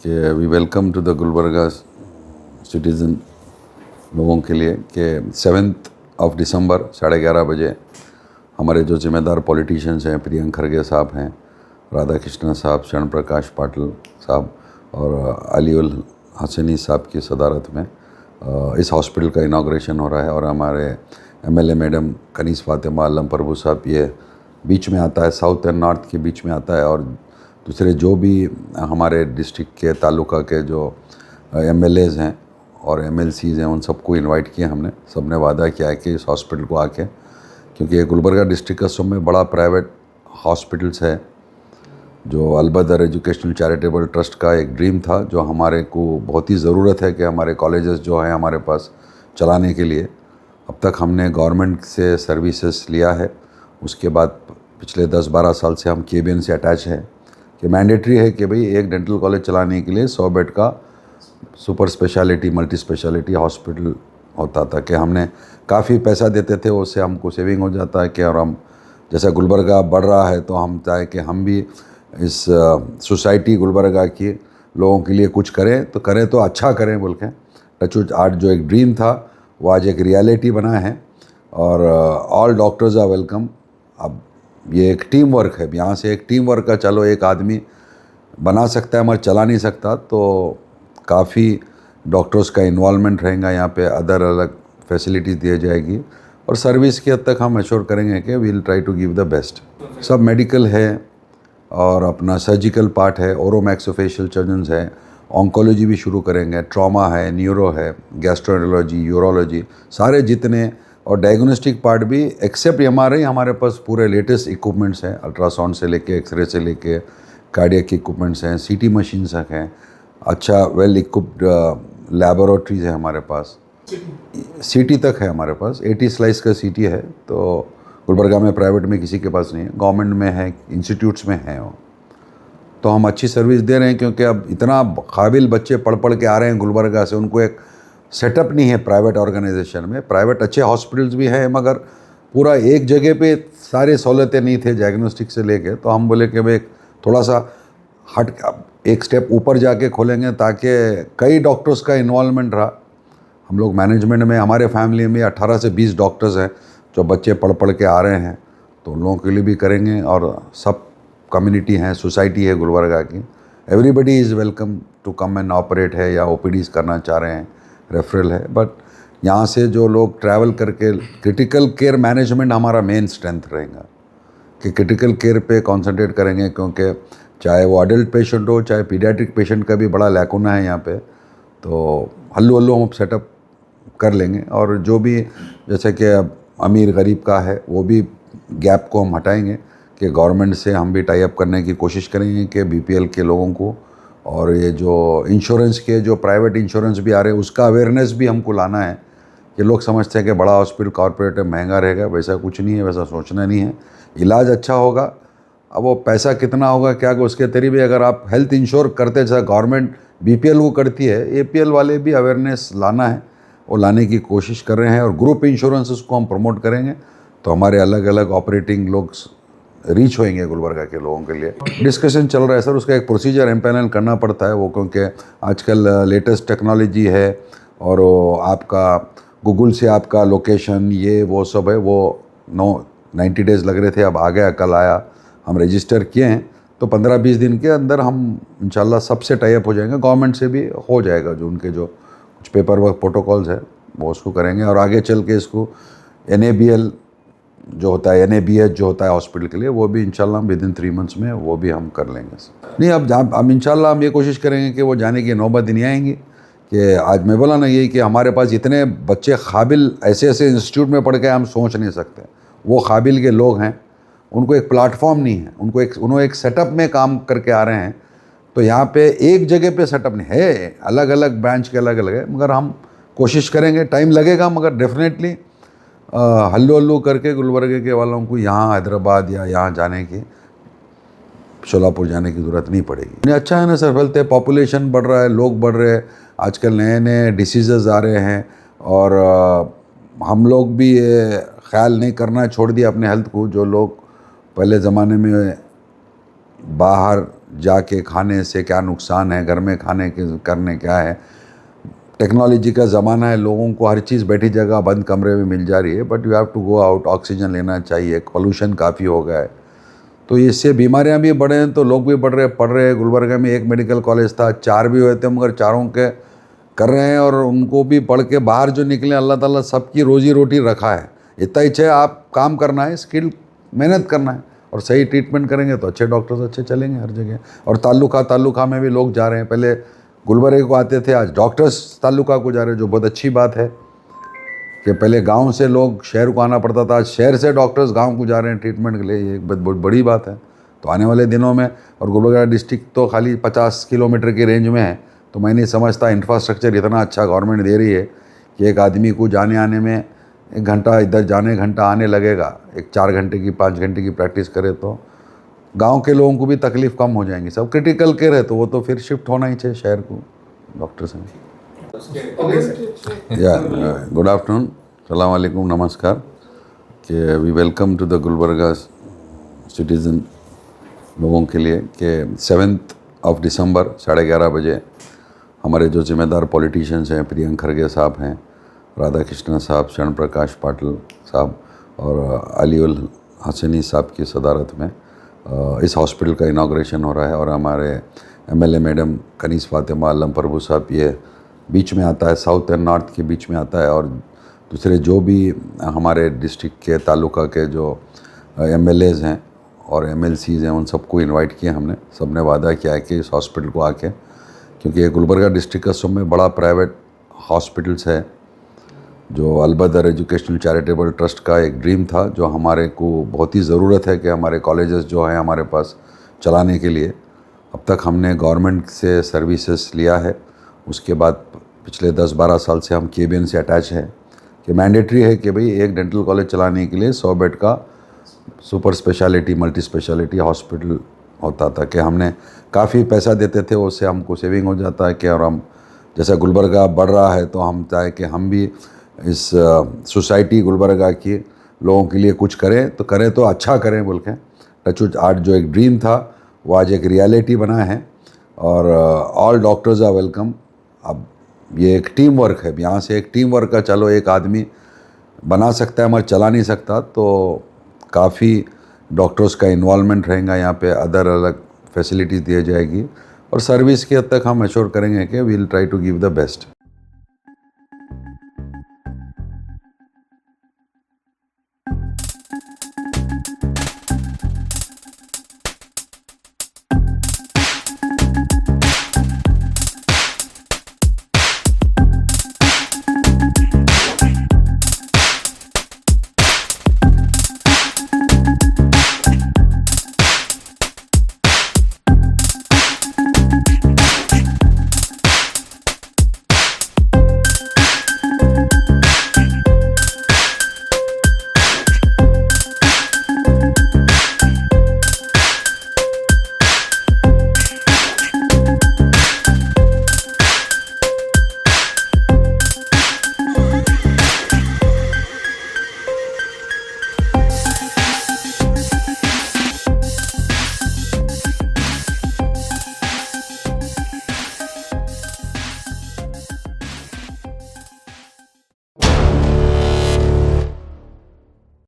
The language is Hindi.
कि we welcome to the Gulbarga citizen लोगों के लिए कि 7 दिसंबर 11:30 बजे हमारे जो ज़िम्मेदार पॉलिटिशियंस हैं, प्रियंक खरगे साहब हैं, राधा कृष्णा साहब, शरण प्रकाश पाटिल साहब और अली उल हसनी साहब की सदारत में इस हॉस्पिटल का इनाग्रेशन हो रहा है। और हमारे एमएलए मैडम कनीस फातिमा आलम प्रभु साहब, ये बीच में आता है, साउथ एंड नॉर्थ के बीच में आता है। और दूसरे जो भी हमारे डिस्ट्रिक्ट के तालुका के जो एमएलएज़ हैं और एमएलसीज़ हैं, उन सबको इनवाइट किया हमने। सब ने वादा किया है कि इस हॉस्पिटल को आके, क्योंकि ये गुलबर्गा डिस्ट्रिक्ट का सब में बड़ा प्राइवेट हॉस्पिटल्स है, जो अलबदर एजुकेशनल चैरिटेबल ट्रस्ट का एक ड्रीम था, जो हमारे को बहुत ही ज़रूरत है कि हमारे कॉलेजेस जो हैं हमारे पास चलाने के लिए। अब तक हमने गवर्नमेंट से सर्विसेज लिया है, उसके बाद पिछले 10-12 साल से हम केबीएन से अटैच है कि मैंडेटरी है कि भाई एक डेंटल कॉलेज चलाने के लिए 100 बेड का super speciality multi speciality hospital होता था, कि हमने काफ़ी पैसा देते थे, उससे हमको सेविंग हो जाता है कि, और हम जैसा गुलबर्गा बढ़ रहा है तो हम चाहे कि हम भी इस सोसाइटी गुलबर्गा की लोगों के लिए कुछ करें तो अच्छा करें बोल के टचवुड आज जो एक ड्रीम था वो आज एक रियलिटी बना है। और ऑल डॉक्टर्स आर वेलकम। अब ये एक टीम वर्क है, यहाँ से एक टीम वर्क का, चलो एक आदमी बना सकता है मगर चला नहीं सकता, तो काफ़ी डॉक्टर्स का इन्वॉल्वमेंट रहेगा यहाँ पे, अदर अलग फैसिलिटीज़ दी जाएगी और सर्विस की हद तक हम एश्योर करेंगे कि we will try to give the best. सब मेडिकल है और अपना सर्जिकल पार्ट है, ओरोमैक्सोफेशियल सर्जन्स है, ऑन्कोलॉजी भी शुरू करेंगे, ट्रॉमा है, न्यूरो है, गैस्ट्रोएंटरोलॉजी, यूरोलॉजी, सारे जितने, और डायग्नोस्टिक पार्ट भी एक्सेप्ट एमआरआई हमारे पास पूरे लेटेस्ट इक्विपमेंट्स हैं, अल्ट्रासाउंड से लेके एक्सरे से लेके कार्डियक इक्विपमेंट्स हैं, सीटी मशीन्स हैं, अच्छा वेल इक्विप्ड लेबोरेटरीज है हमारे पास, सीटी तक है हमारे पास, 80 स्लाइस का सीटी है। तो गुलबर्गा में प्राइवेट में किसी के पास नहीं है, गवर्नमेंट में है, इंस्टीट्यूट्स में है वो। तो हम अच्छी सर्विस दे रहे हैं, क्योंकि अब इतना काबिल बच्चे पढ़ के आ रहे हैं गुलबर्गा से, उनको एक सेटअप नहीं है प्राइवेट ऑर्गेनाइजेशन में। प्राइवेट अच्छे हॉस्पिटल्स भी हैं मगर पूरा एक जगह पे सारी सहूलतें नहीं थे डायग्नोस्टिक से लेके, तो हम बोले कि भाई थोड़ा सा हट एक स्टेप ऊपर जाके खोलेंगे ताकि कई डॉक्टर्स का इन्वॉल्वमेंट रहा। हम लोग मैनेजमेंट में, हमारे फैमिली में 18 से 20 डॉक्टर्स हैं जो बच्चे पढ़ के आ रहे हैं, तो उन लोगों के लिए भी करेंगे। और सब कम्युनिटी हैं, सोसाइटी है गुलबर्गा की, everybody is welcome to come and operate है, या ओपीडीज करना चाह रहे हैं, रेफरल है। बट यहाँ से जो लोग ट्रैवल करके, क्रिटिकल केयर मैनेजमेंट हमारा मेन स्ट्रेंथ रहेगा कि क्रिटिकल केयर पे कंसंट्रेट करेंगे, क्योंकि चाहे वो अडल्ट पेशेंट हो चाहे पीडियाट्रिक पेशेंट का भी बड़ा लैकुना है यहाँ पे, तो हल्लू हम सेटअप कर लेंगे। और जो भी जैसे कि अमीर गरीब का है, वो भी गैप को हम हटाएंगे कि गवर्नमेंट से हम भी टाई अप करने की कोशिश करेंगे कि बीपीएल के लोगों को, और ये जो इंश्योरेंस के जो प्राइवेट इंश्योरेंस भी आ रहे हैं उसका अवेयरनेस भी हमको लाना है कि लोग समझते हैं कि बड़ा हॉस्पिटल कॉर्पोरेट महंगा रहेगा, वैसा कुछ नहीं है, वैसा सोचना नहीं है। इलाज अच्छा होगा, अब वो पैसा कितना होगा क्या को उसके तरीके भी, अगर आप हेल्थ इंश्योर करते जैसा गवर्नमेंट बीपीएल को करती है, एपीएल वाले भी अवेयरनेस लाना है, वो लाने की कोशिश कर रहे हैं। और ग्रुप इंश्योरेंस उसको हम प्रमोट करेंगे, तो हमारे अलग अलग ऑपरेटिंग लोग रीच होंगे गुलबर्गा के लोगों के लिए। डिस्कशन चल रहा है सर, उसका एक प्रोसीजर एम्पैनल करना पड़ता है वो, क्योंकि आजकल लेटेस्ट टेक्नोलॉजी है और वो आपका गूगल से आपका लोकेशन ये वो सब है, वो 90 डेज़ लग रहे थे, अब आ गया, कल आया, हम रजिस्टर किए हैं, तो 15-20 दिन के अंदर हम इंशाल्लाह सबसे टाई अप हो जाएंगे, गवर्नमेंट से भी हो जाएगा, जो उनके जो कुछ पेपर वर्क प्रोटोकॉल्स है वो उसको करेंगे। और आगे चल के इसको NABL जो होता है, NABH जो होता है हॉस्पिटल के लिए, वो भी इंशाल्लाह विद इन 3 मंथ्स में वो भी हम कर लेंगे। नहीं, अब इंशाल्लाह हम ये कोशिश करेंगे कि वो जाने की नौबत नहीं आएंगी कि आज मैं बोला ना यही कि हमारे पास इतने बच्चे काबिल ऐसे इंस्टीट्यूट में पढ़ के हम सोच नहीं सकते, वो काबिल के लोग हैं, उनको एक प्लेटफॉर्म नहीं है, उन्होंने एक सेटअप में काम करके आ रहे हैं। तो यहाँ पे एक जगह पे सेटअप नहीं है, अलग अलग ब्रांच के अलग अलग है, मगर हम कोशिश करेंगे, टाइम लगेगा मगर डेफिनेटली हल्लू करके गुलबर्गे के वालों को यहाँ हैदराबाद या यहाँ जाने की, शोलापुर जाने की ज़रूरत नहीं पड़ेगी। नहीं, अच्छा है ना सर, फैलते पॉपुलेशन बढ़ रहा है, लोग बढ़ रहे हैं, आजकल नए नए डिसीज़ आ रहे हैं, और हम लोग भी ये ख्याल नहीं करना छोड़ दिया अपने हेल्थ को। जो लोग पहले ज़माने में बाहर जाके खाने से क्या नुकसान है, घर में खाने के करने क्या है। टेक्नोलॉजी का ज़माना है, लोगों को हर चीज़ बैठी जगह बंद कमरे में मिल जा रही है, but you have to go out, oxygen लेना चाहिए। पोल्यूशन काफ़ी हो गया है, तो इससे बीमारियां भी बढ़े हैं, तो लोग भी पढ़ रहे हैं। गुलबर्गा में एक मेडिकल कॉलेज था, 4 भी हुए थे, मगर चारों के कर रहे हैं, और उनको भी पढ़ के बाहर जो निकले, अल्लाह ताला सबकी रोजी रोटी रखा है। इतना ही है, आप काम करना है, स्किल मेहनत करना है, और सही ट्रीटमेंट करेंगे तो अच्छे डॉक्टर्स अच्छे चलेंगे हर जगह। और तालुका में भी लोग जा रहे हैं, पहले गुलबर्गे को आते थे, आज डॉक्टर्स तालुका को जा रहे हैं, जो बहुत अच्छी बात है कि पहले गांव से लोग शहर को आना पड़ता था, आज शहर से डॉक्टर्स गांव को जा रहे हैं ट्रीटमेंट के लिए। ये एक बहुत बड़ी बात है। तो आने वाले दिनों में, और गुलबर्गा डिस्ट्रिक्ट तो खाली 50 किलोमीटर की रेंज में है, तो मैं नहीं समझता इंफ्रास्ट्रक्चर इतना अच्छा गवर्नमेंट दे रही है कि एक आदमी को जाने आने में 1 घंटा इधर जाने, घंटा आने लगेगा। एक 4 घंटे की 5 घंटे की प्रैक्टिस करे तो गांव के लोगों को भी तकलीफ़ कम हो जाएंगी। सब क्रिटिकल केयर है, तो वो तो फिर शिफ्ट होना ही चाहिए शहर को डॉक्टर्स में। या गुड आफ्टरनून, सलाम वालेकुम, नमस्कार। कि we welcome to the Gulbarga citizen लोगों के लिए कि 7 दिसंबर 11:30 बजे हमारे जो जिम्मेदार पॉलिटिशियंस हैं, प्रियंक खरगे साहब हैं, राधा कृष्ण साहब, शरण प्रकाश पाटिल साहब और अली उल हसनी साहब की सदारत में इस हॉस्पिटल का इनाग्रेशन हो रहा है। और हमारे एमएलए मैडम कनीस फातिमा आलम प्रभु साहब, ये बीच में आता है, साउथ एंड नॉर्थ के बीच में आता है। और दूसरे जो भी हमारे डिस्ट्रिक्ट के तालुका के जो एमएलएज़ हैं और एमएलसीज़ हैं, उन सबको इनवाइट किया हमने। सब ने वादा किया है कि इस हॉस्पिटल को आके, क्योंकि ये गुलबर्गा डिस्ट्रिक्ट का सब में बड़ा प्राइवेट हॉस्पिटल्स है, जो अलबदर एजुकेशनल चैरिटेबल ट्रस्ट का एक ड्रीम था, जो हमारे को बहुत ही ज़रूरत है कि हमारे कॉलेजेस जो हैं हमारे पास चलाने के लिए। अब तक हमने गवर्नमेंट से सर्विसेज लिया है, उसके बाद पिछले 10-12 साल से हम केबीएन से अटैच है कि मैंडेटरी है कि भाई एक डेंटल कॉलेज चलाने के लिए 100 बेड का super speciality multi speciality hospital होता था, कि हमने काफ़ी पैसा देते थे, उससे हमको सेविंग हो जाता है कि, और हम जैसा गुलबर्गा बढ़ रहा है तो हम चाहे कि हम भी इस सोसाइटी गुलबर्गा की लोगों के लिए कुछ करें तो अच्छा करें बोल के। टचवुड आज जो एक ड्रीम था वो आज एक रियलिटी बना है, और ऑल डॉक्टर्स आर वेलकम। अब ये एक टीम वर्क है, यहाँ से एक टीम वर्क का, चलो एक आदमी बना सकता है मगर चला नहीं सकता, तो काफ़ी डॉक्टर्स का इन्वॉल्वमेंट रहेगा यहाँ पे, अदर अलग फैसिलिटीज़ दी जाएगी, और सर्विस के हद तक हम एश्योर करेंगे कि we will try to give the best.